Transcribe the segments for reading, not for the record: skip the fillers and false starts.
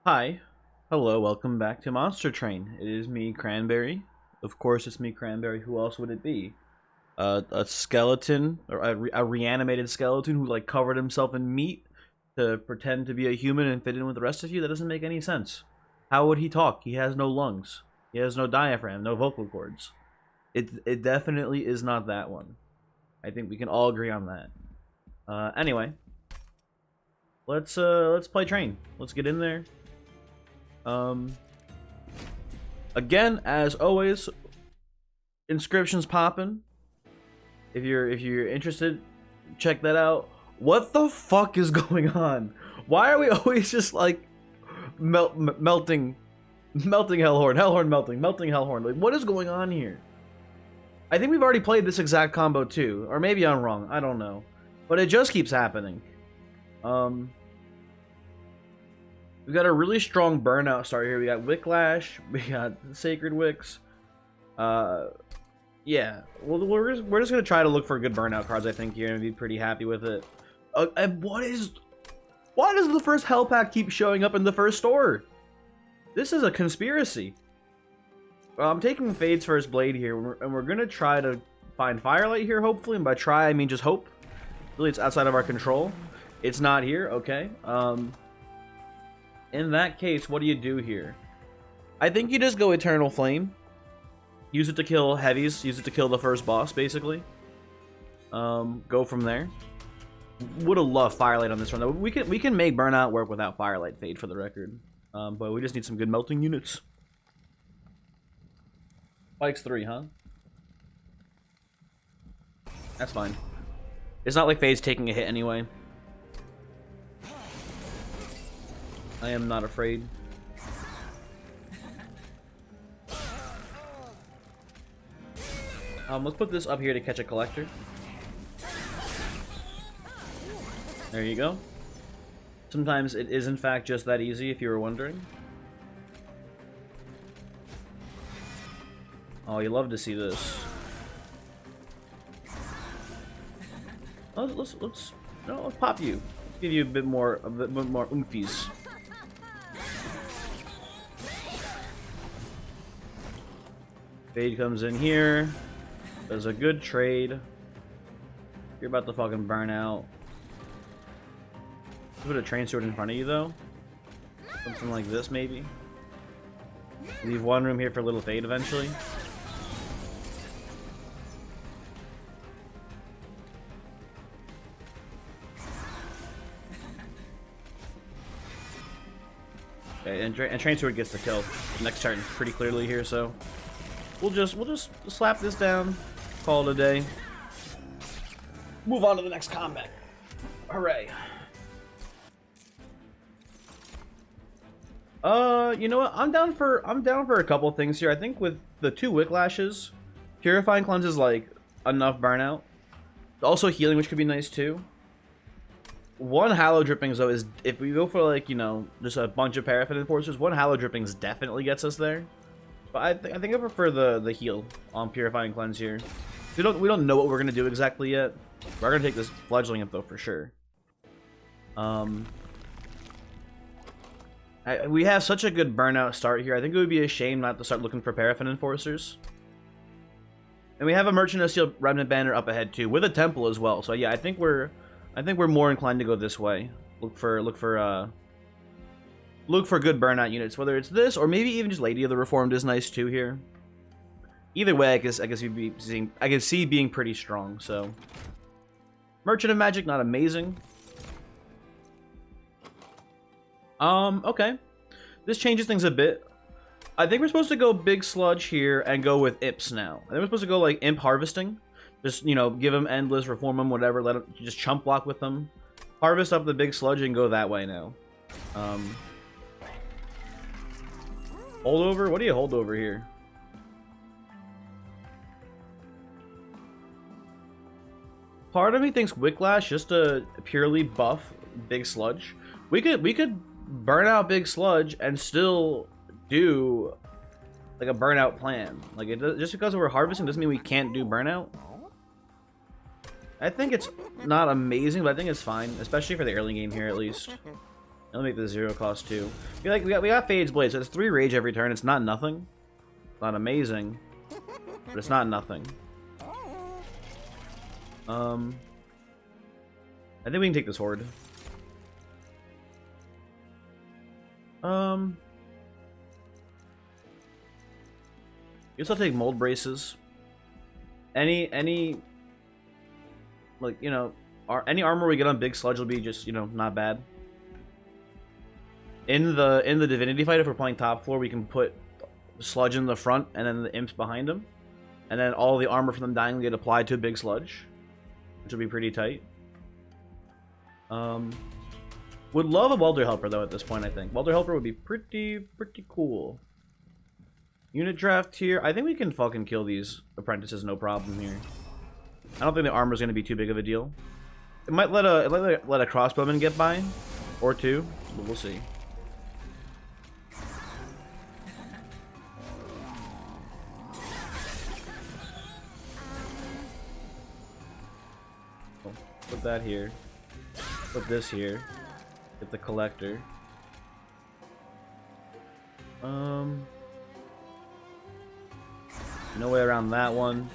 Hi. Hello, welcome back to Monster Train. It is me, Cranberry. Of course, it's me, Cranberry. Who else would it be? A skeleton, or a reanimated skeleton who, like, covered himself in meat to pretend to be a human and fit in with the rest of you? That doesn't make any sense. How would he talk? He has no lungs. He has no diaphragm, no vocal cords. It definitely is not that one. I think we can all agree on that. Anyway, let's play Train. Let's get in there. Um, Again, as always, inscriptions popping. If you're interested, check that out. What the fuck is going on? Why are we always just like melting Hellhorn, melting Hellhorn? Like, what is going on here? I think we've already played this exact combo too, or maybe I'm wrong. I don't know, but it just keeps happening. We've got a really strong burnout start here. We got Wicklash, we got Sacred Wicks. Yeah. Well, we're just gonna try to look for good burnout cards. I think you're gonna be pretty happy with it. And why does the first Hell Pack keep showing up in the first store? This is a conspiracy. I'm taking Fade's first blade here, and we're gonna try to find Firelight here. Hopefully, and by try I mean just hope. Really, it's outside of our control. It's not here. Okay. In that case, what do you do here? I think you just go Eternal Flame. Use it to kill heavies. Use it to kill the first boss, basically. Go from there. Would have loved Firelight on this run, though. We can make Burnout work without Firelight Fade, for the record. But we just need some good melting units. Spikes 3, huh? That's fine. It's not like Fade's taking a hit anyway. I am not afraid. Let's put this up here to catch a collector. There you go. Sometimes it is in fact just that easy, if you were wondering. Oh, you love to see this. Let's pop you. Let's give you a bit more oomphies. Fade comes in here. Does a good trade. You're about to fucking burn out. Put a train sword in front of you, though. Something like this, maybe. Leave one room here for little Fade eventually. Okay, and train sword gets the kill next turn pretty clearly here, so we'll just slap this down, call it a day. Move on to the next combat. Hooray. You know what? I'm down for a couple things here. I think with the 2 Wicklashes, Purifying Cleanse is like enough burnout. Also healing, which could be nice too. 1 Hallow Drippings though is, if we go for like, you know, just a bunch of Paraffin Enforcers, 1 Hallow Drippings definitely gets us there. But I think I prefer the heal on Purifying Cleanse here. We don't know what we're gonna do exactly yet. We're gonna take this Fledgling up though for sure. We have such a good burnout start here. I think it would be a shame not to start looking for Paraffin Enforcers. And we have a Merchant of Steel Remnant Banner up ahead too, with a Temple as well. So yeah, I think we're more inclined to go this way. Look for good burnout units, whether it's this or maybe even just Lady of the Reformed is nice too here. Either way, I guess you'd be seeing, I can see being pretty strong. So Merchant of Magic, not amazing. Okay. This changes things a bit. I think we're supposed to go Big Sludge here and go with Imps now. I think we're supposed to go like Imp Harvesting. Just, you know, give them Endless, reform them, whatever, let them just chump block with them. Harvest up the Big Sludge and go that way now. Holdover? What do you hold over here? Part of me thinks Wicklash just to purely buff Big Sludge. We could burn out Big Sludge and still do like a burnout plan. Like just because we're harvesting doesn't mean we can't do burnout. I think it's not amazing, but I think it's fine, especially for the early game here at least. I'll make the 0 cost too. We got Fade's Blade, so it's 3 rage every turn. It's not nothing. It's not amazing, but it's not nothing. I think we can take this horde. Guess I'll take mold braces. Any like, you know, any armor we get on Big Sludge will be just, you know, not bad. In the Divinity fight, if we're playing top floor, we can put Sludge in the front and then the imps behind him, and then all the armor from them dying will get applied to a Big Sludge, which will be pretty tight. Would love a Welder Helper though at this point. I think Welder Helper would be pretty cool. Unit draft here. I think we can fucking kill these apprentices, no problem here. I don't think the armor is going to be too big of a deal. It might let a crossbowman get by, or two, but we'll see. Put that here. Put this here. Get the collector. No way around that one.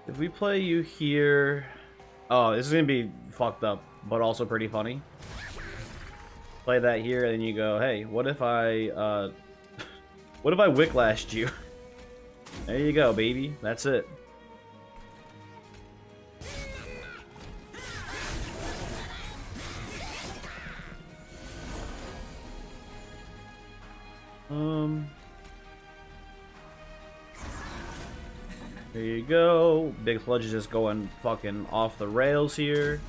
If we play you here... Oh, this is gonna be fucked up, but also pretty funny. Play that here, and then you go, hey, what if I, what if I Wicklashed you? There you go, baby. That's it. There you go. Big Sludge is just going fucking off the rails here.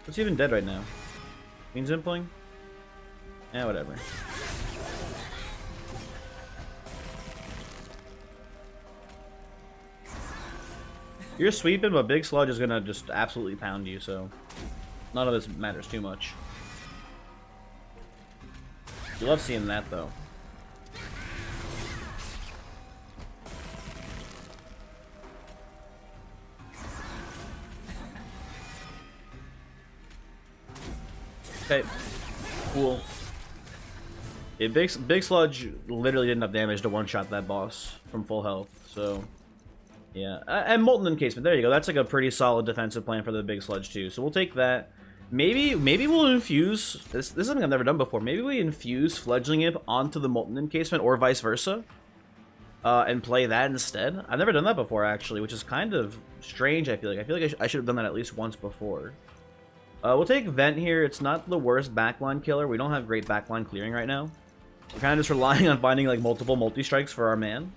What's even dead right now? Means impling? Yeah, whatever. You're sweeping, but Big Sludge is gonna just absolutely pound you, so none of this matters too much. You love seeing that, though. Okay, cool. Yeah, Big Sludge literally did enough damage to one-shot that boss from full health, so... Yeah, and Molten Encasement, there you go. That's like a pretty solid defensive plan for the Big Sludge too. So we'll take that. Maybe we'll infuse, this is something I've never done before, maybe we infuse Fledgling Imp onto the Molten Encasement or vice versa. And play that instead. I've never done that before actually, which is kind of strange, I feel like. I should have done that at least once before. We'll take Vent here. It's not the worst backline killer. We don't have great backline clearing right now. We're kind of just relying on finding like multiple multi-strikes for our man.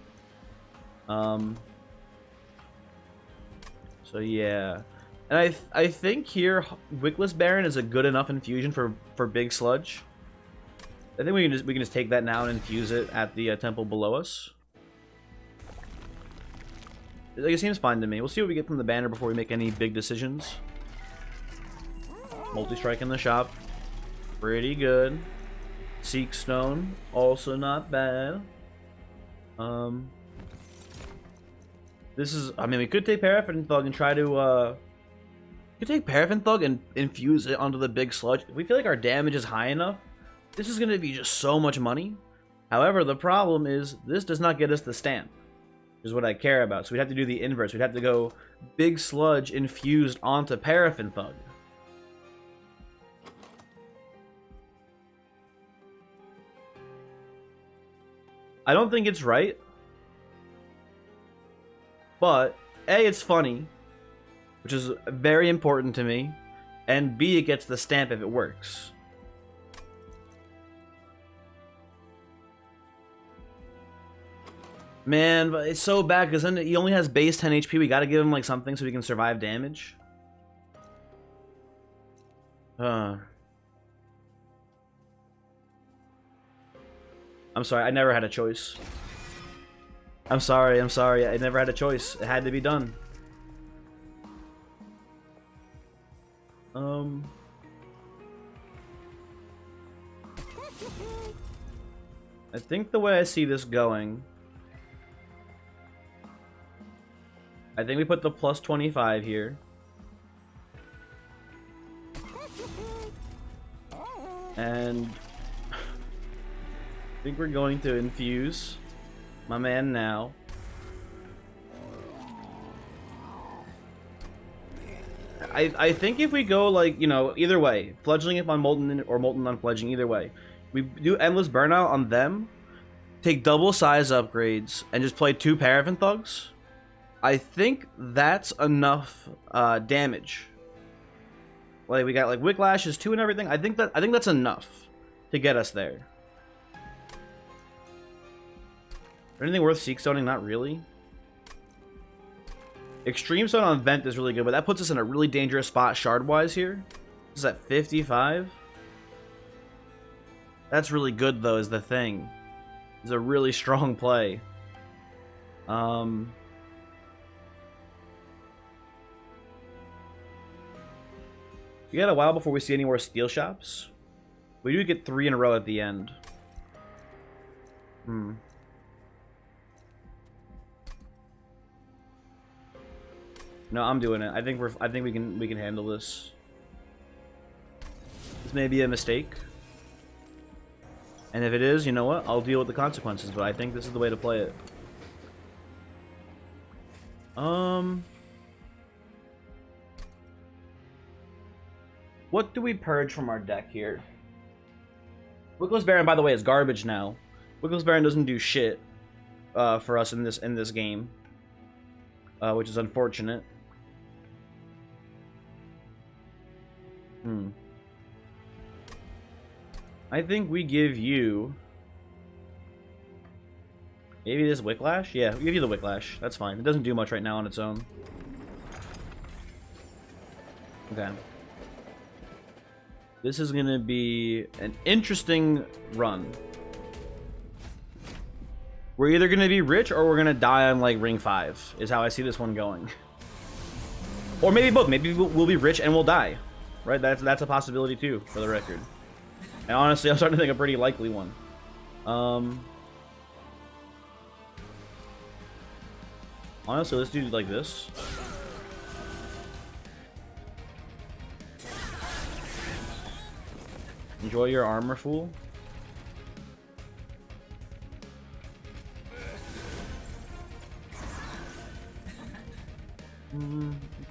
So yeah, and I think here Wickless Baron is a good enough infusion for Big Sludge. I think we can just take that now and infuse it at the temple below us. Like, it seems fine to me. We'll see what we get from the banner before we make any big decisions. Multi-strike in the shop, pretty good. Seek Stone, also not bad. This is, I mean, we could take Paraffin Thug and try to, we could take Paraffin Thug and infuse it onto the Big Sludge. If we feel like our damage is high enough, this is going to be just so much money. However, the problem is, this does not get us the stamp, is what I care about. So we'd have to do the inverse. We'd have to go Big Sludge infused onto Paraffin Thug. I don't think it's right. But, A, it's funny, which is very important to me, and B, it gets the stamp if it works. Man, but it's so bad, because then he only has base 10 HP, we gotta give him, like, something so he can survive damage. I'm sorry, I never had a choice. I'm sorry, I never had a choice. It had to be done. Um. I think the way I see this going, I think we put the plus 25 here. And I think we're going to infuse my man now. I think if we go, like, you know, either way, fledgling it on Molten or Molten on fledgling, either way, we do Endless Burnout on them, take double size upgrades, and just play 2 Paraffin Thugs, I think that's enough damage. Like, we got like Wicklashes 2 and everything. I think that's enough to get us there. Anything worth Seek Stoning? Not really. Extreme Stone on Vent is really good, but that puts us in a really dangerous spot shard-wise here. This is at 55. That's really good, though, is the thing. It's a really strong play. We got a while before we see any more steel shops. We do get 3 in a row at the end. No, I'm doing it. I think we can handle this. This may be a mistake. And if it is, you know what? I'll deal with the consequences, but I think this is the way to play it. What do we purge from our deck here? Wickless Baron, by the way, is garbage now. Wickless Baron doesn't do shit for us in this game, which is unfortunate. I think we give you maybe this Wicklash. Yeah, we give you the Wicklash. That's fine. It doesn't do much right now on its own. Okay. This is gonna be an interesting run. We're either gonna be rich or we're gonna die on like ring 5. Is how I see this one going. Or maybe both. Maybe we'll be rich and we'll die. Right? That's a possibility too, for the record. And honestly, I'm starting to think a pretty likely one. Honestly, let's do like this. Enjoy your armor, fool.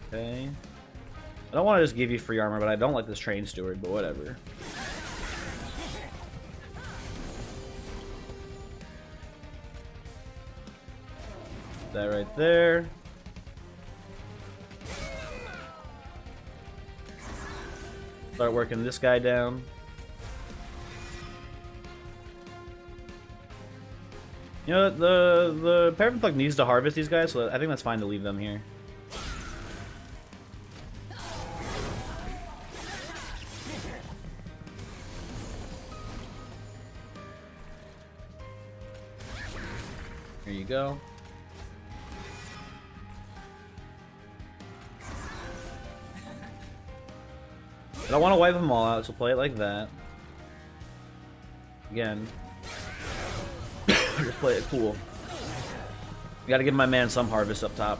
Okay. I don't want to just give you free armor, but I don't like this Train Steward, but whatever. That right there. Start working this guy down. You know, the Paraffin Thug needs to harvest these guys, so I think that's fine to leave them here. Here you go. I don't want to wipe them all out, so play it like that. Again. Just play it cool. You gotta give my man some harvest up top.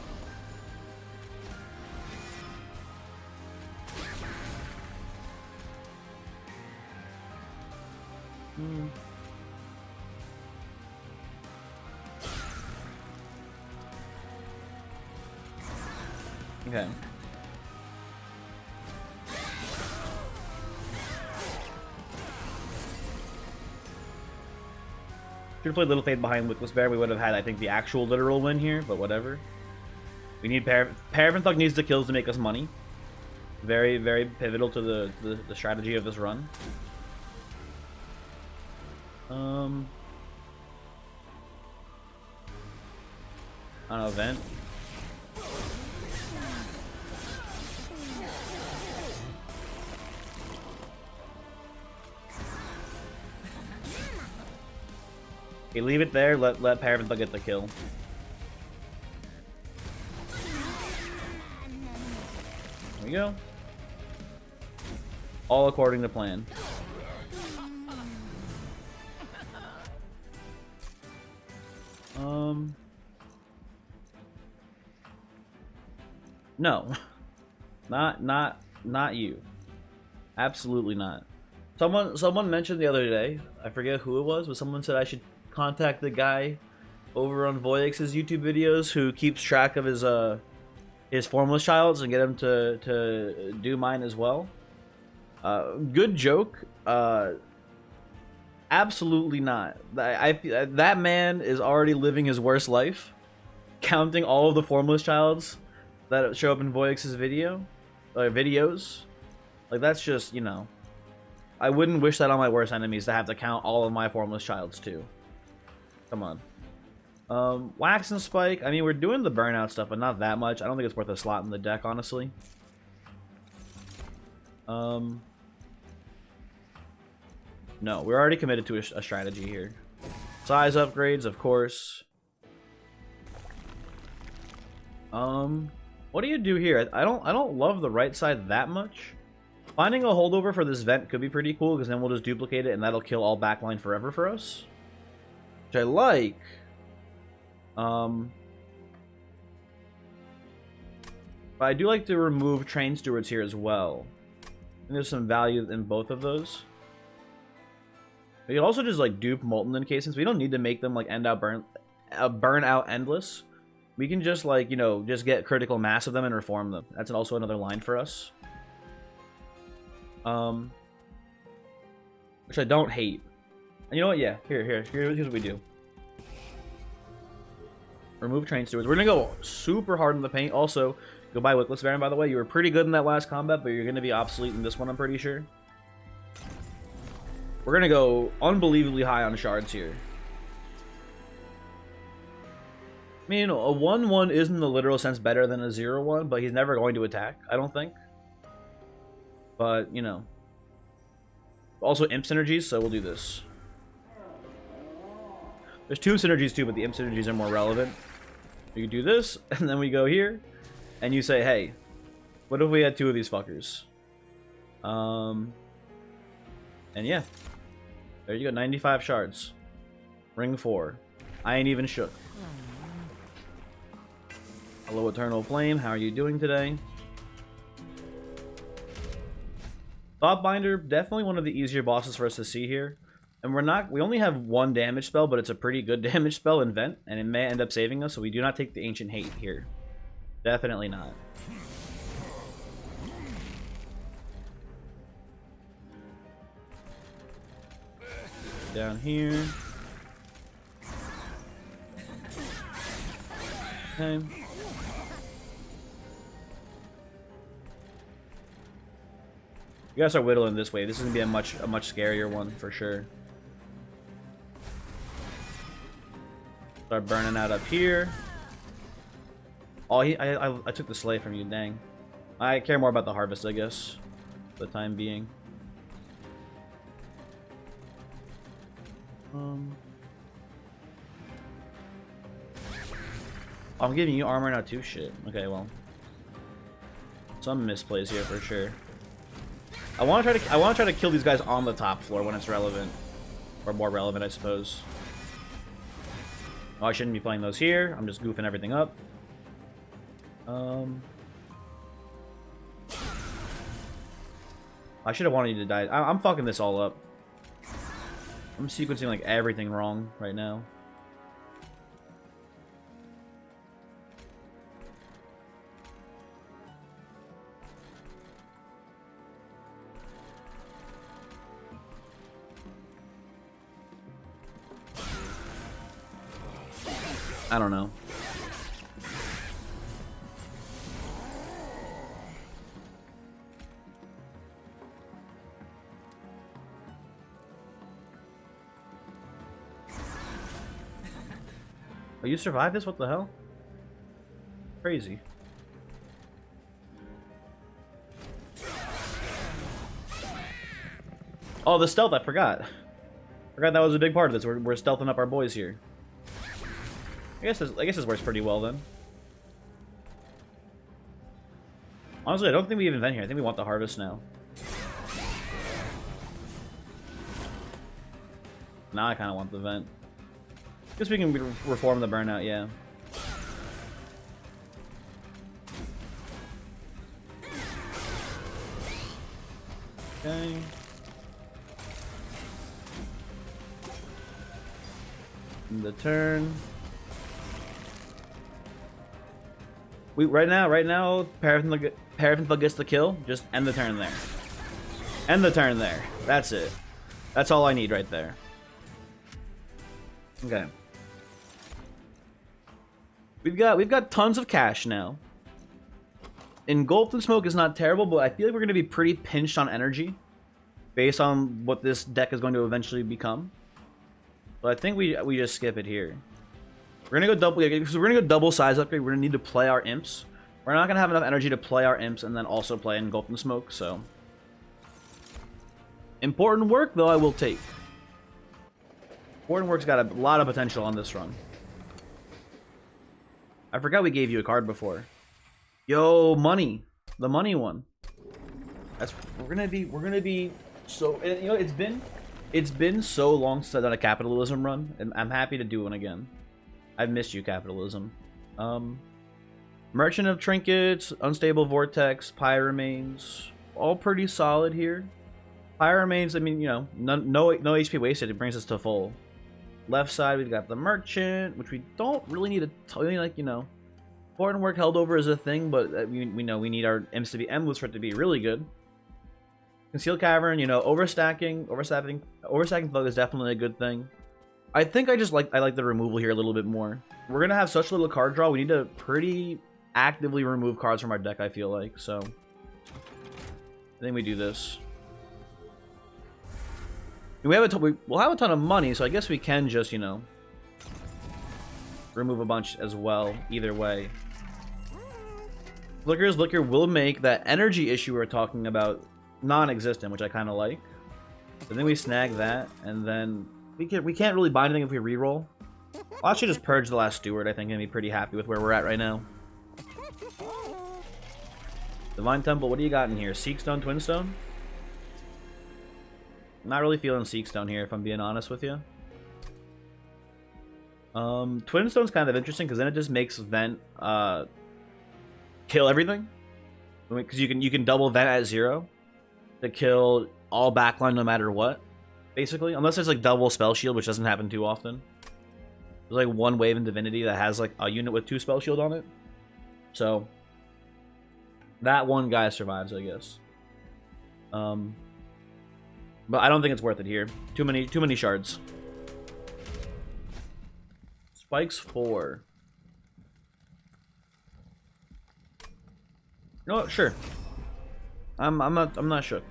Okay. Should have played Little Fade behind Wickless Bear. We would have had, I think, the actual literal win here, but whatever. We need Paraffin Thug needs the kills to make us money. Very, very pivotal to the strategy of this run. I don't know, Vent. Okay, leave it there. Let Paraffin Thug get the kill. There we go. All according to plan. No. Not you. Absolutely not. Someone mentioned the other day, I forget who it was, but someone said I should contact the guy over on Voyix's YouTube videos who keeps track of his formless childs and get him to do mine as well. Good joke. Absolutely not. That man is already living his worst life, counting all of the formless childs that show up in Voyix's videos. Like, that's just, you know, I wouldn't wish that on my worst enemies, to have to count all of my formless childs too. Come on. Wax and Spike. I mean, we're doing the burnout stuff, but not that much. I don't think it's worth a slot in the deck, honestly. No, we're already committed to a strategy here. Size upgrades, of course. What do you do here? I don't love the right side that much. Finding a holdover for this vent could be pretty cool, because then we'll just duplicate it and that'll kill all backline forever for us. Which I like. But I do like to remove train stewards here as well. And there's some value in both of those. We can also just like dupe Molten Encasements. We don't need to make them like burn out endless. We can just like, you know, just get critical mass of them and reform them. That's also another line for us. Which I don't hate. And you know what? Yeah, here's what we do. Remove train stewards. We're gonna go super hard in the paint. Also, goodbye Wickless Baron, by the way. You were pretty good in that last combat, but you're gonna be obsolete in this one, I'm pretty sure. We're gonna go unbelievably high on shards here. I mean, a 1-1 isn't in the literal sense better than a 0-1, but he's never going to attack, I don't think. But, you know. Also imp synergies, so we'll do this. There's 2 synergies too, but the imp synergies are more relevant. You can do this, and then we go here, and you say, hey, what if we had 2 of these fuckers? And yeah. There you go, 95 shards. Ring 4. I ain't even shook. Hello, Eternal Flame. How are you doing today? Thoughtbinder, definitely one of the easier bosses for us to see here. And we only have 1 damage spell, but it's a pretty good damage spell in Vent, and it may end up saving us, so we do not take the Ancient Hate here. Definitely not. Down here. Okay. You gotta start whittling this way. This is gonna be a much scarier one for sure. Start burning out up here. Oh, I took the sleigh from you. Dang. I care more about the harvest, I guess, for the time being. I'm giving you armor now too. Shit. Okay, well, some misplays here for sure. I want to try to kill these guys on the top floor when it's relevant, or more relevant, I suppose. Oh, I shouldn't be playing those here. I'm just goofing everything up. I should have wanted you to die. I'm fucking this all up. I'm sequencing like everything wrong right now. I don't know. Oh, you survived this? What the hell? Crazy. Oh, the stealth, I forgot. Forgot that was a big part of this. We're stealthing up our boys here. I guess this works pretty well then. Honestly, I don't think we even vent here. I think we want the harvest now. Now I kind of want the vent. Guess we can reform the burnout, yeah. Okay. End the turn. Right now, Paraffin gets the kill. Just end the turn there. End the turn there. That's it. That's all I need right there. Okay. We've got tons of cash now. Engulfed in Smoke is not terrible, but I feel like we're going to be pretty pinched on energy based on what this deck is going to eventually become. But I think we just skip it here. We're gonna go double because we're gonna go double size upgrade. We're gonna need to play our imps. We're not gonna have enough energy to play our imps and then also play Engulfed in Smoke. So important work though I will take. Important work's got a lot of potential on this run. I forgot we gave you a card before. Yo, money, the money one. That's we're gonna be so. You know, it's been so long since I've done a capitalism run, and I'm happy to do one again. I've missed you, capitalism. Merchant of Trinkets, Unstable Vortex, Pyramanes, all pretty solid here. Pyramanes, I mean, you know, no HP wasted. It brings us to full. Left side, we've got the Merchant, which we don't really need to, like, you know, important work held over is a thing, but we know we need our imps to be endless for it to be really good. Concealed Cavern, you know, overstacking Thug is definitely a good thing. I think I like the removal here a little bit more. We're gonna have such little card draw. We need to pretty actively remove cards from our deck, I feel like. So I think we do this. And we'll have a ton of money, so I guess we can just, you know, remove a bunch as well. Either way, Flicker's Liquor will make that energy issue we were talking about non-existent, which I kind of like. And then we snag that, and then we can't really buy anything if we reroll. I'll actually just purge the last Steward, I think, and be pretty happy with where we're at right now. Divine Temple, what do you got in here? Seekstone, Twinstone? Not really feeling Seekstone here, if I'm being honest with you. Twinstone's kind of interesting, because then it just makes Vent, kill everything. Because you can double Vent at 0 to kill all backline no matter what. Basically, unless there's like double spell shield, which doesn't happen too often. There's like one wave in Divinity that has like a unit with 2 spell shield on it. So that one guy survives, I guess. But I don't think it's worth it here. Too many shards. Spikes 4. No, sure. I'm not shook.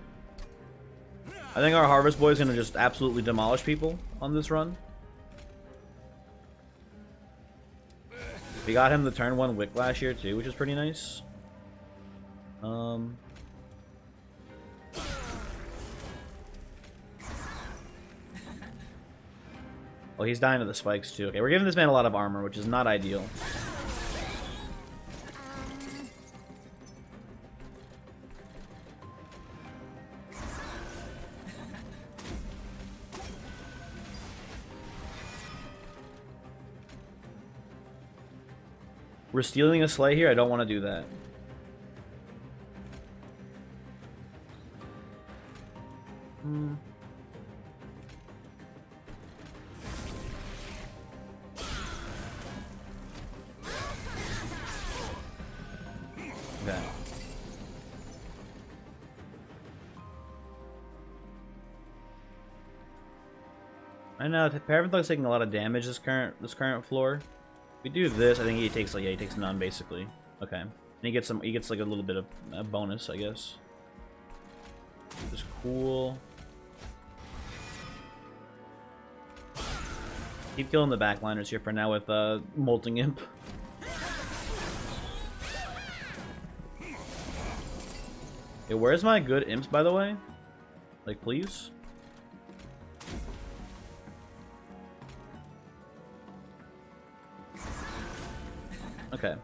I think our Harvest Boy is gonna just absolutely demolish people on this run. We got him the turn 1 Wick last year too, which is pretty nice. Oh, he's dying to the spikes too. Okay, we're giving this man a lot of armor, which is not ideal. We're stealing a sleigh here. I don't want to do that. Okay. I know Paraffin Thug's taking a lot of damage this current floor. If we do this, I think he takes like, yeah, he takes none basically. Okay. And he gets like a little bit of a bonus, I guess. Which is cool. Keep killing the backliners here for now with Molting Imp. Okay, where's my good imps, by the way? Like, please? Okay.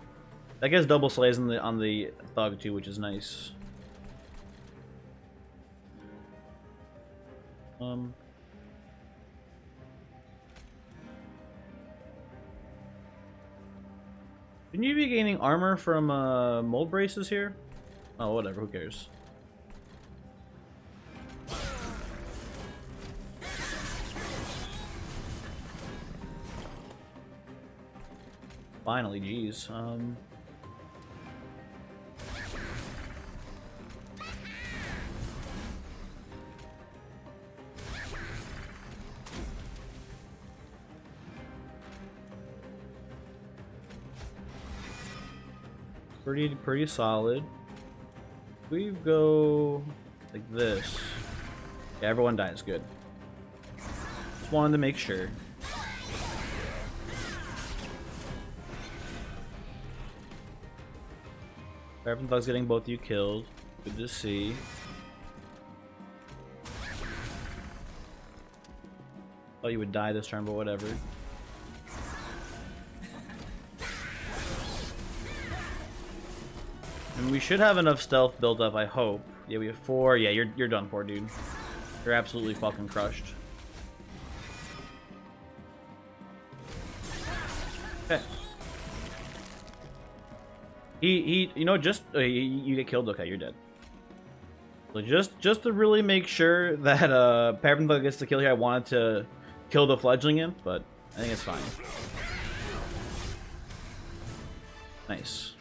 That gets double slays on the Thug too, which is nice. Shouldn't you be gaining armor from mold braces here? Oh, whatever, who cares? Finally, jeez. Pretty solid. We go like this. Yeah, everyone dies. Good. Just wanted to make sure. Paraffin Thug's getting both of you killed. Good to see. Thought you would die this turn, but whatever. And we should have enough stealth built up, I hope. Yeah, we have 4. Yeah, you're done for, dude. You're absolutely fucking crushed. Okay. You know, just you get killed. Okay, you're dead. So just to really make sure that Paraffin Thug gets the kill here, I wanted to kill the fledgling imp, but I think it's fine. Nice.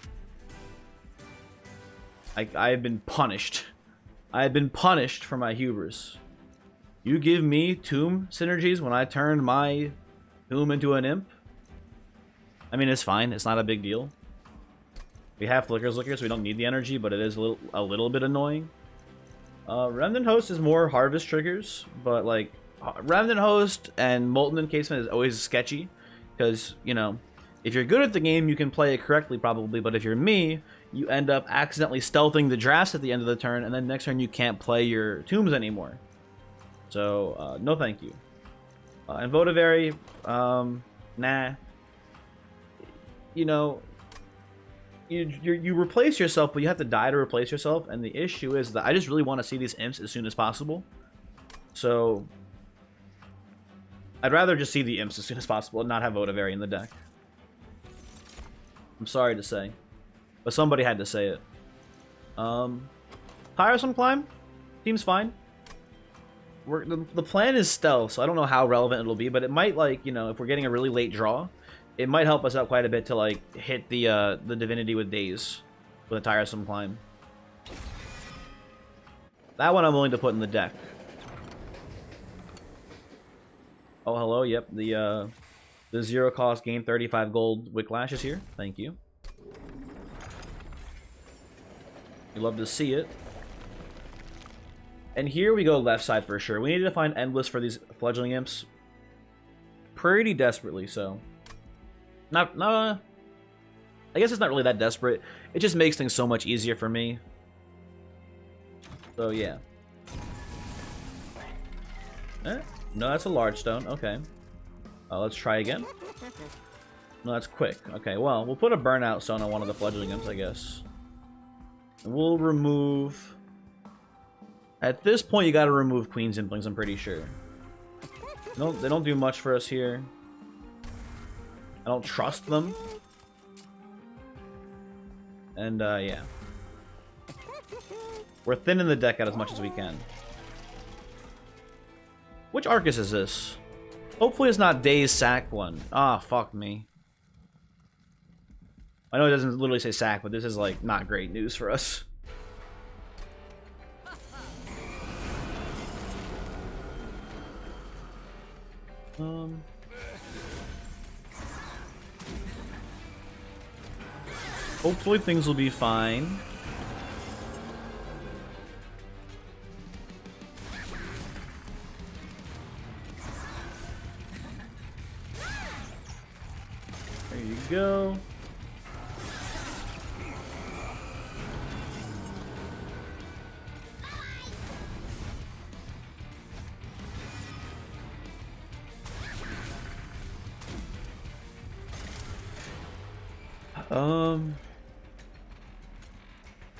I have been punished. I have been punished for my hubris. You give me tomb synergies when I turned my tomb into an imp? I mean, it's fine. It's not a big deal. We have Flicker's Liquor, so we don't need the energy, but it is a little bit annoying. Remnant Host is more harvest triggers, but like Remnant Host and Molten Encasement is always sketchy, because, you know, if you're good at the game, you can play it correctly probably, but if you're me, you end up accidentally stealthing the drafts at the end of the turn, and then next turn you can't play your tombs anymore. So, no thank you. And Votivary, nah. You know, you replace yourself, but you have to die to replace yourself, and the issue is that I just really want to see these imps as soon as possible. So, I'd rather just see the imps as soon as possible and not have Votivary in the deck. I'm sorry to say, but somebody had to say it. Tiresome Climb seems fine. The plan is stealth, so I don't know how relevant it'll be, but it might, like, you know, if we're getting a really late draw, it might help us out quite a bit to, like, hit the Divinity with Daze with a Tiresome Climb. That one I'm willing to put in the deck. Oh, hello. Yep, the 0 cost gain 35 gold Wicklash is here. Thank you. You love to see it. And here we go left side for sure. We need to find Endless for these fledgling imps. Pretty desperately so. I guess it's not really that desperate. It just makes things so much easier for me. So yeah. No, that's a large stone. Okay. Let's try again. No, that's quick. Okay, well, we'll put a burnout stone on one of the fledgling imps, I guess. And we'll remove... At this point, you gotta remove Queen's Implings, I'm pretty sure. They don't do much for us here. I don't trust them. And, yeah. We're thinning the deck out as much as we can. Which Arcus is this? Hopefully it's not Daze Sack one. Ah, fuck me. I know it doesn't literally say sack, but this is, like, not great news for us. Hopefully things will be fine. There you go.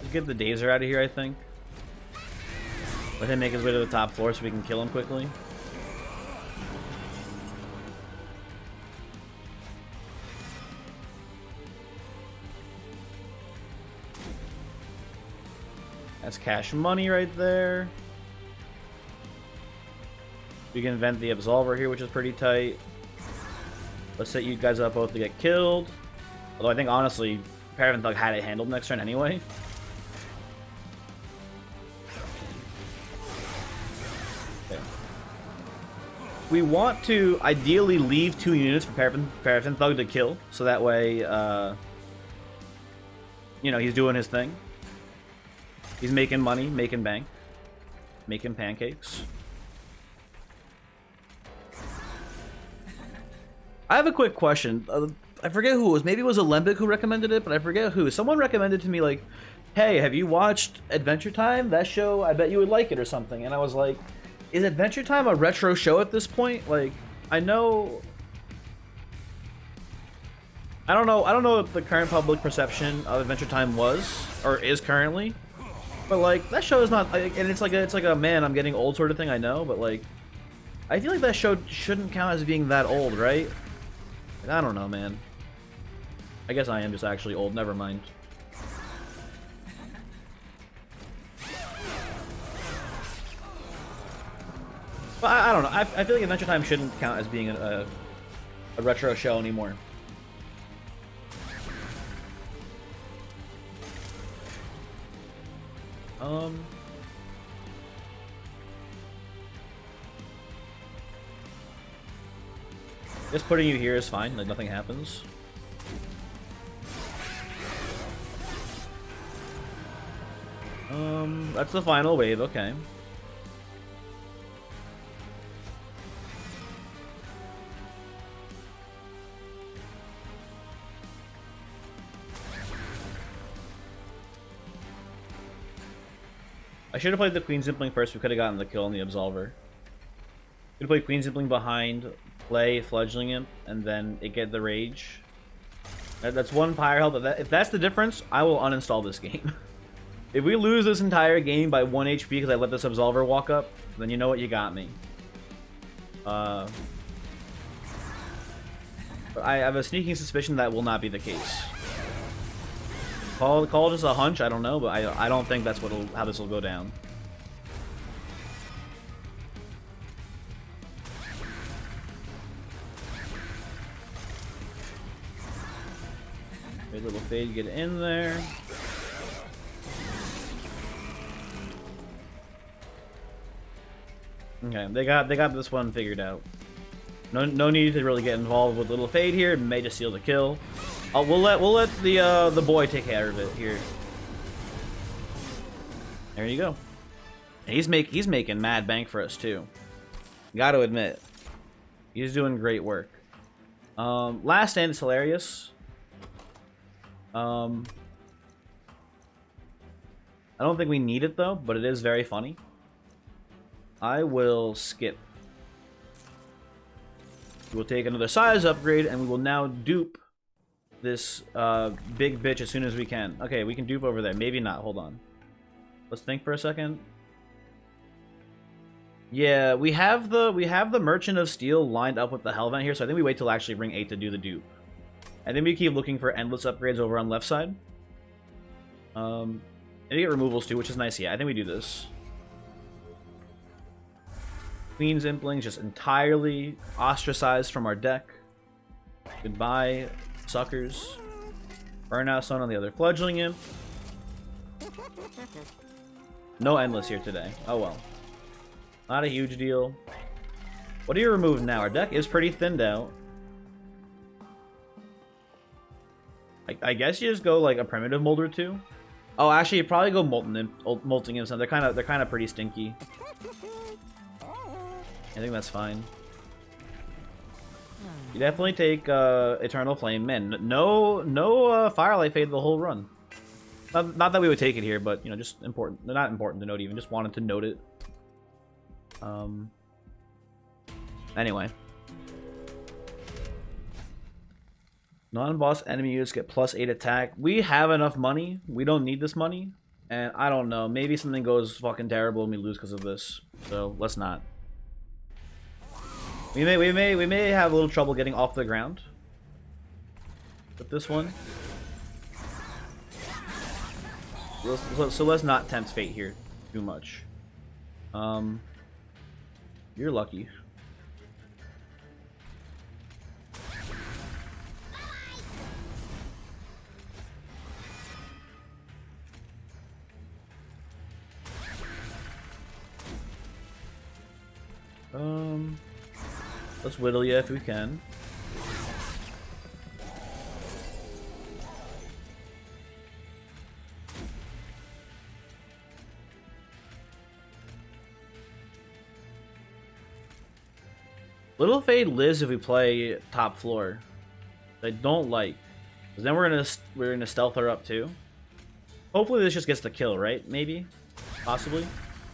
Let's get the Dazer out of here, I think. Let him make his way to the top floor so we can kill him quickly. That's cash money right there. We can vent the Absolver here, which is pretty tight. Let's set you guys up both to get killed. Although I think, honestly, Paraffin Thug had it handled next turn anyway. Okay. We want to ideally leave 2 units for Paraffin Thug to kill, so that way, you know, he's doing his thing. He's making money, making bank, making pancakes. I have a quick question. I forget who it was. Maybe it was Alembic who recommended it, but I forget who. Someone recommended to me, like, hey, have you watched Adventure Time? That show, I bet you would like it or something. And I was like, is Adventure Time a retro show at this point? Like, I know... I don't know what the current public perception of Adventure Time was, or is currently. But, like, that show is not... And it's like a, man, I'm getting old sort of thing, I know, but, like... I feel like that show shouldn't count as being that old, right? I don't know, man. I guess I am just actually old. Never mind. But I don't know. I feel like Adventure Time shouldn't count as being a retro show anymore. Just putting you here is fine, like nothing happens. That's the final wave, okay. I should have played the Queen Zimpling first, we could have gotten the kill on the Absolver. Could have played Queen Zimpling behind, play Fledgling Imp, and then it get the Rage. That's 1 Pyre health. If that's the difference, I will uninstall this game. If we lose this entire game by 1 HP because I let this Absolver walk up, then you know what, you got me. But I have a sneaking suspicion that will not be the case. Call just a hunch, I don't know, but I don't think that's how this will go down. Great little fade, get in there. Okay, they got this one figured out. No need to really get involved with little fade here. May just steal the kill. We'll let the boy take care of it here. There you go. And he's making mad bank for us too. Got to admit, he's doing great work. Last Stand is hilarious. I don't think we need it though, but it is very funny. I will skip. We'll take another size upgrade, and we will now dupe this big bitch as soon as we can. Okay, we can dupe over there. Maybe not. Hold on. Let's think for a second. Yeah, we have the Merchant of Steel lined up with the Hellvent here, so I think we wait till actually ring 8 to do the dupe. And then we keep looking for endless upgrades over on left side. And we get removals too, which is nice. Yeah, I think we do this. Queen's Implings just entirely ostracized from our deck. Goodbye, suckers. Burnout Stone on the other Fledgling Imp. No endless here today. Oh well. Not a huge deal. What do you remove now? Our deck is pretty thinned out. I guess you just go like a Primitive Mold or two. Oh, actually, you probably go Molting Imps. They're kind of pretty stinky. I think that's fine. You definitely take Eternal Flame. Man, no Firelight Fade the whole run. Not that we would take it here, but you know, just important. Not important to note even. Just wanted to note it. Anyway. Non-boss enemy units get +8 attack. We have enough money. We don't need this money. And I don't know. Maybe something goes fucking terrible and we lose because of this. So let's not. We may have a little trouble getting off the ground with this one. So let's not tempt fate here too much. You're lucky. Let's whittle you if we can. Little Fade lives if we play top floor. I don't like, because then we're gonna stealth her up too. Hopefully this just gets the kill, right? Maybe, possibly.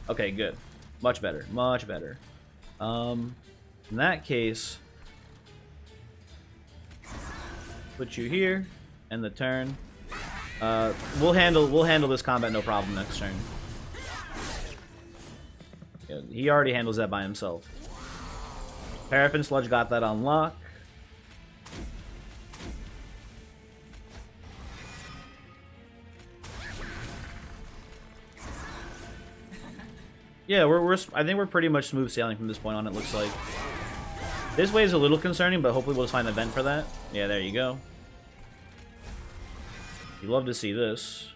Okay, good. Much better. Much better. In that case, put you here, end the turn. We'll handle this combat no problem next turn. Yeah, he already handles that by himself. Paraffin Sludge got that on lock. Yeah, I think we're pretty much smooth sailing from this point on, it looks like. This way is a little concerning, but hopefully we'll just find a vent for that. Yeah, there you go. You'd love to see this.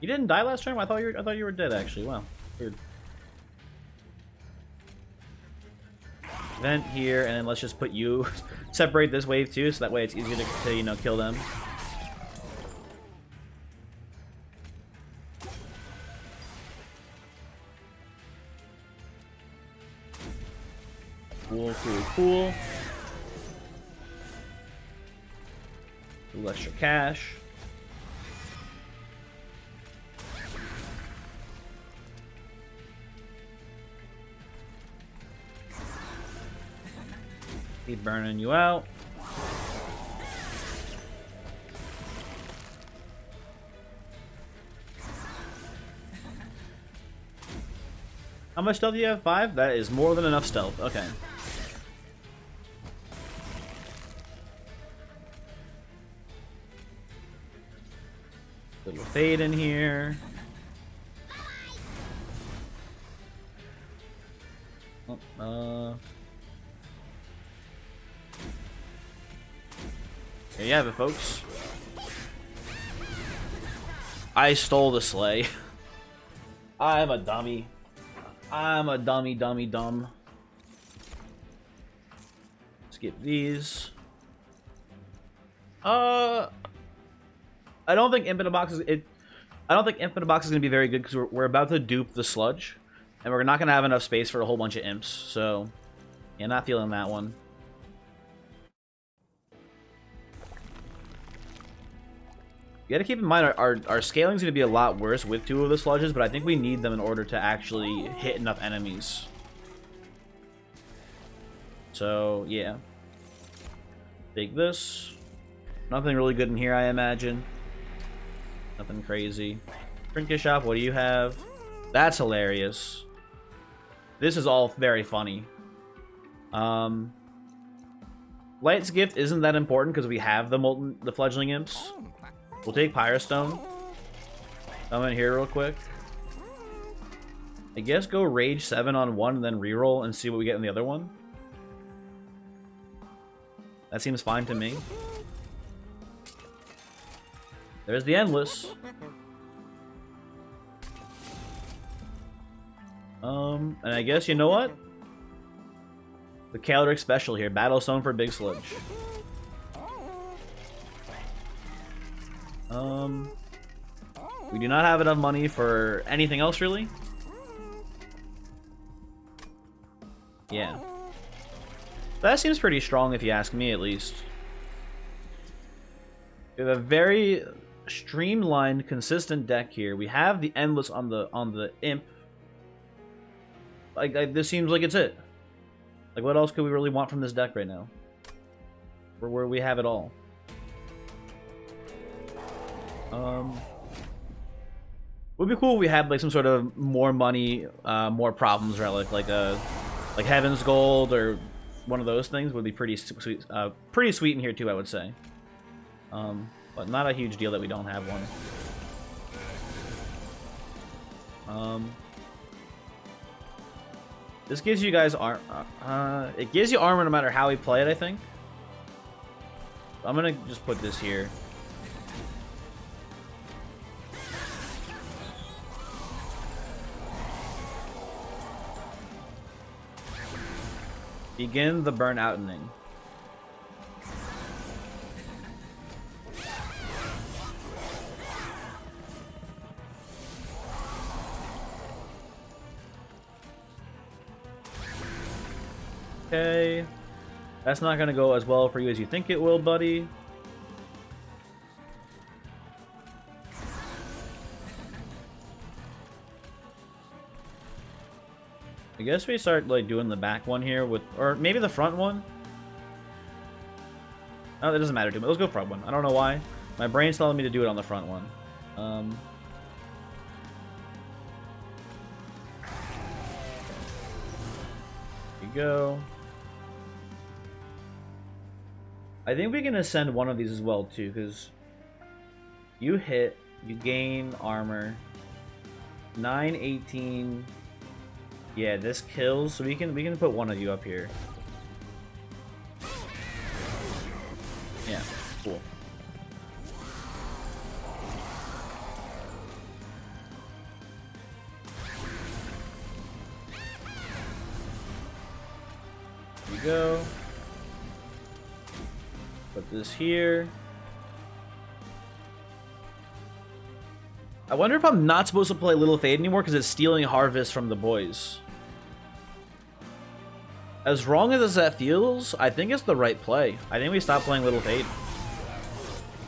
You didn't die last turn? I thought you were dead actually. Wow. Weird. Vent here, and then let's just put you separate this wave too, so that way it's easier to you know, kill them. Cool, cool, cool. A little extra cash. Keep burning you out. How much stealth do you have? 5? That is more than enough stealth. Okay. Little fade in here. Oh, there you have it, folks. I stole the sleigh. I'm a dummy. I'm a dummy, dumb. Skip these. I don't think Infinite Box is I don't think Infinite Box is gonna be very good because we're about to dupe the sludge, and we're not gonna have enough space for a whole bunch of imps. So, yeah, not feeling that one. You gotta keep in mind our scaling's gonna be a lot worse with 2 of the sludges, but I think we need them in order to actually hit enough enemies. So yeah. Take this. Nothing really good in here, I imagine. Nothing crazy. Trinket shop, what do you have? That's hilarious. This is all very funny. Light's gift isn't that important because we have the fledgling imps. We'll take Pyrostone. Come in here real quick. I guess go Rage 7 on one and then reroll and see what we get in the other one. That seems fine to me. There's the Endless. And I guess, you know what? The Caloric special here. Battle Stone for Big Sludge. We do not have enough money for anything else, really. Yeah. That seems pretty strong if you ask me, at least. We have a very streamlined, consistent deck here. We have the Endless on the Imp. Like this seems like it's it. Like, what else could we really want from this deck right now? Where we have it all. would be cool if we had like some sort of more money, more problems relic, like Heaven's Gold or one of those things would be pretty sweet. Pretty sweet in here too, I would say. But not a huge deal that we don't have one. This gives you guys it gives you armor no matter how we play it, I think. I'm gonna just put this here. Begin the burn-outening. Okay. That's not gonna go as well for you as you think it will, buddy. I guess we start like doing the back one here with, or maybe the front one. Oh, it doesn't matter to me. Let's go front one. I don't know why. My brain's telling me to do it on the front one. Here you go. I think we can ascend one of these as well too, because you hit, you gain armor. 9, 18. Yeah, this kills, so we can put one of you up here. Yeah, cool. Here you go. Put this here. I wonder if I'm not supposed to play Little Fade anymore because it's stealing Harvest from the boys. As wrong as that feels, I think it's the right play. I think we stop playing Little Fade.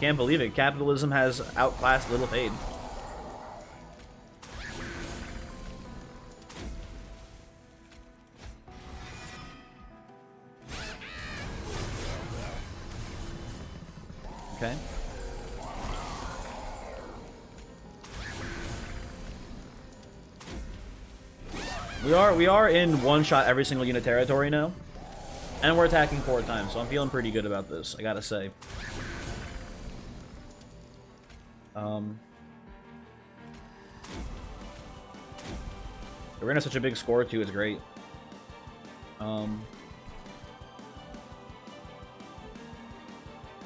Can't believe it. Capitalism has outclassed Little Fade. Okay. We are in one shot every single unit territory now. And we're attacking 4 times, so I'm feeling pretty good about this, I gotta say. We're gonna have such a big score too, it's great.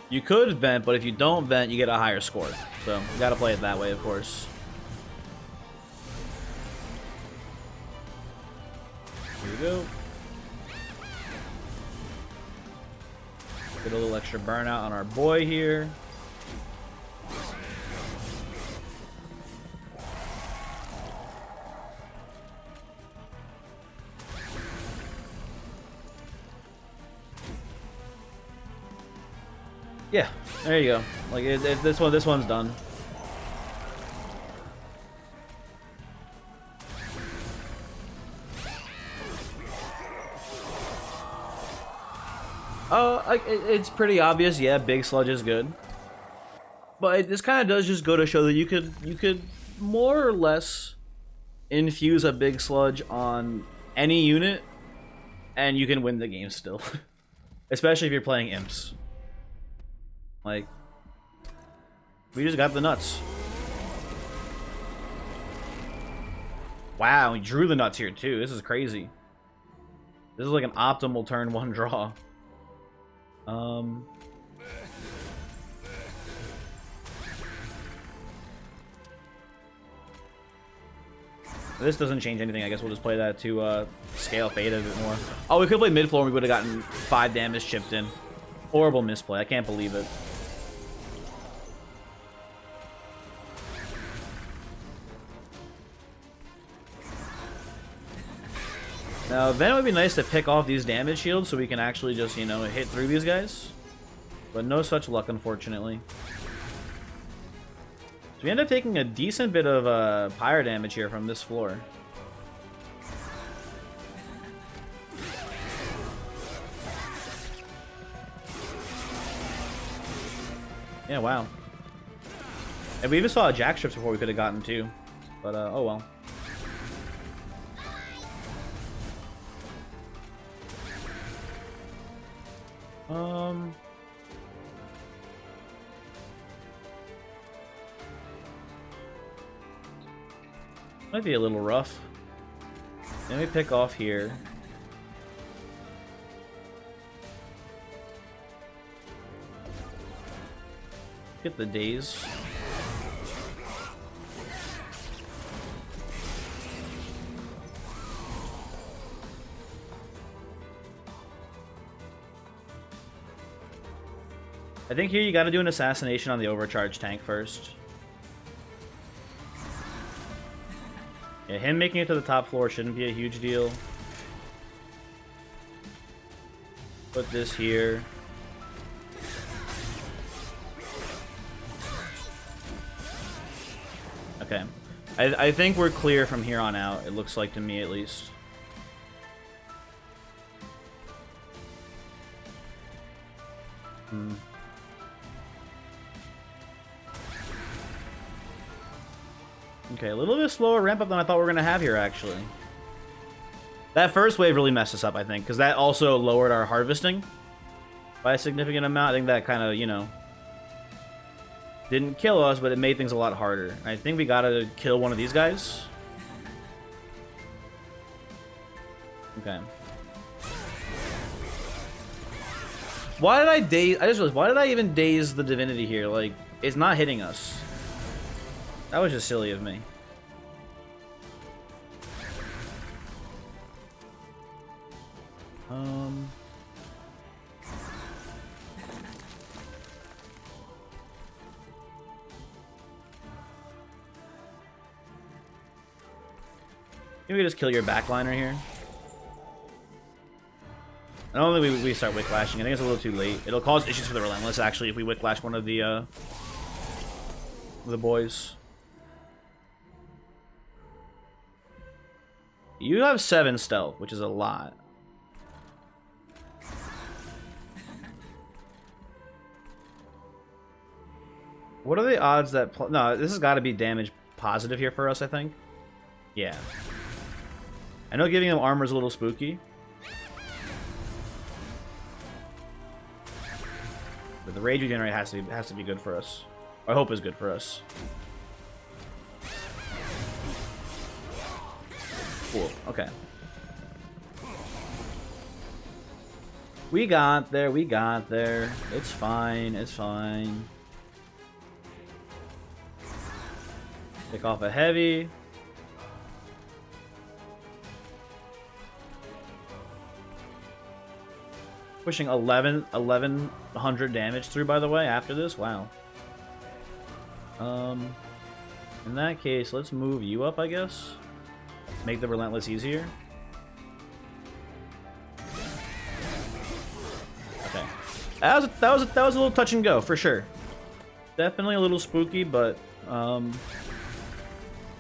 You could vent, but if you don't vent, you get a higher score. So, you gotta play it that way, of course. Here we go. Get a little extra burnout on our boy here. Yeah, there you go. Like this one's done. It's pretty obvious. Yeah, big sludge is good, but this kind of does just go to show that you could more or less infuse a big sludge on any unit, and you can win the game still. Especially if you're playing imps. Like, we just got the nuts. Wow, we drew the nuts here too. This is crazy. This is like an optimal turn 1 draw. This doesn't change anything. I guess we'll just play that to scale Fade a bit more. Oh, we could play mid floor and we would have gotten 5 damage chipped in. Horrible misplay. I can't believe it. Now, then it would be nice to pick off these damage shields so we can actually just, you know, hit through these guys. But no such luck, unfortunately. So we end up taking a decent bit of pyre damage here from this floor. Yeah, wow. And we even saw a jack strips before we could have gotten 2. But oh well. Might be a little rough. Let me pick off here. Get the days. I think here you gotta do an assassination on the overcharge tank first. Yeah, him making it to the top floor shouldn't be a huge deal. Put this here. Okay. I think we're clear from here on out, it looks like to me at least. Okay, a little bit slower ramp up than I thought we were going to have here, actually. That first wave really messed us up, I think, because that also lowered our harvesting by a significant amount. I think that kind of, you know, didn't kill us, but it made things a lot harder. I think we got to kill one of these guys. Okay. Why did I daze? I just realized, why did I even daze the divinity here? Like, it's not hitting us. That was just silly of me. Maybe we just kill your backliner here. I don't think we start Wicklashing. I think it's a little too late. It'll cause issues for the Relentless, actually, if we Wicklash one of the boys. You have 7 stealth, which is a lot. What are the odds that... No, this has got to be damage positive here for us, I think. Yeah. I know giving them armor is a little spooky. But the rage regenerate has to be good for us. I hope is good for us. Cool. Okay. We got there. We got there. It's fine. It's fine. Pick off a heavy. Pushing 1100 damage through, by the way, after this. Wow. In that case, let's move you up, I guess. Make the Relentless easier. Okay. That was a little touch and go, for sure. Definitely a little spooky, but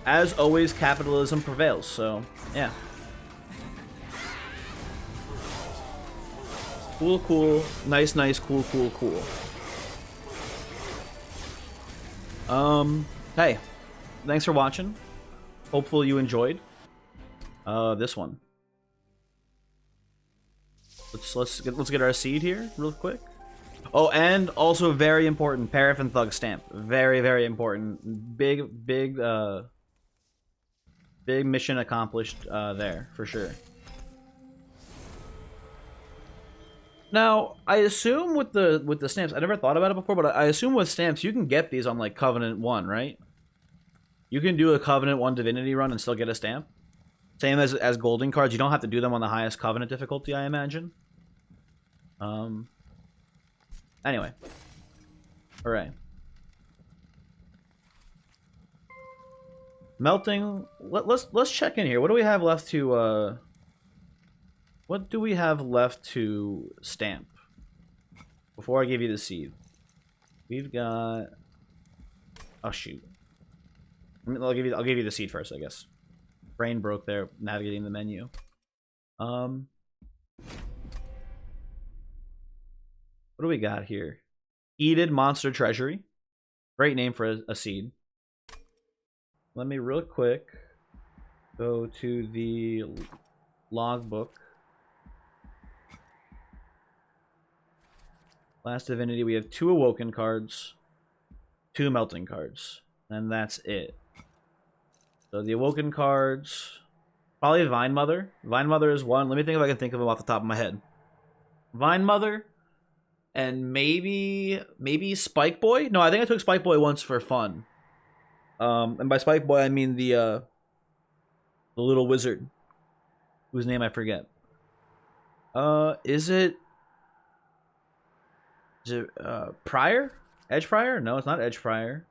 as always, capitalism prevails, so yeah. Cool, cool. Nice, nice, cool, cool, cool. Hey. Thanks for watching. Hopefully you enjoyed this one. Let's get our seed here real quick. Oh, and also very important, Paraffin Thug stamp. Very, very important. Big mission accomplished there for sure. Now, I assume with the stamps, I never thought about it before, but I assume with stamps you can get these on like Covenant 1, right? You can do a Covenant 1 Divinity run and still get a stamp. Same as Golden cards. You don't have to do them on the highest Covenant difficulty, I imagine. Anyway. Alright. Melting. Let's check in here. What do we have left to what do we have left to stamp? Before I give you the seed. We've got... Oh shoot. I'll give you the seed first, I guess. Brain broke there, navigating the menu. What do we got here? Eated Monster Treasury. Great name for a seed. let me real quick go to the logbook. Last Divinity, we have 2 Awoken cards, 2 Melting cards, and that's it. So the Awoken cards, probably Vine Mother. Vine Mother is one. Let me think if I can think of them off the top of my head. Vine Mother, and maybe Spike Boy. No, I think I took Spike Boy once for fun. And by Spike Boy, I mean the little wizard, whose name I forget. Is it Prior? Edge Prior? No, it's not Edge Prior.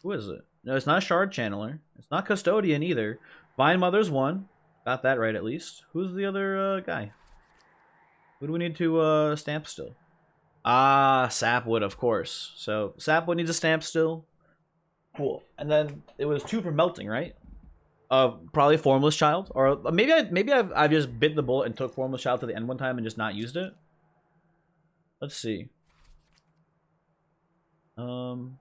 Who is it? No, it's not Shard Channeler. It's not Custodian either. Vine Mother's one. Got that right at least. Who's the other guy? Who do we need to stamp still? Ah, Sapwood, of course. So Sapwood needs a stamp still. Cool. And then it was 2 for Melting, right? Probably Formless Child, or maybe I've just bit the bullet and took Formless Child to the end one time and just not used it. Let's see. Who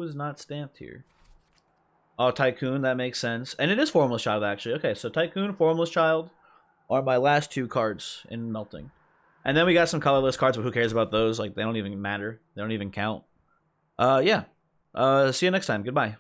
is not stamped here? Oh, Tycoon, that makes sense. And it is Formless Child, actually. Okay, so Tycoon, Formless Child are my last 2 cards in Melting. And then we got some colorless cards, but who cares about those? Like, they don't even matter. They don't even count. Yeah. See you next time. Goodbye.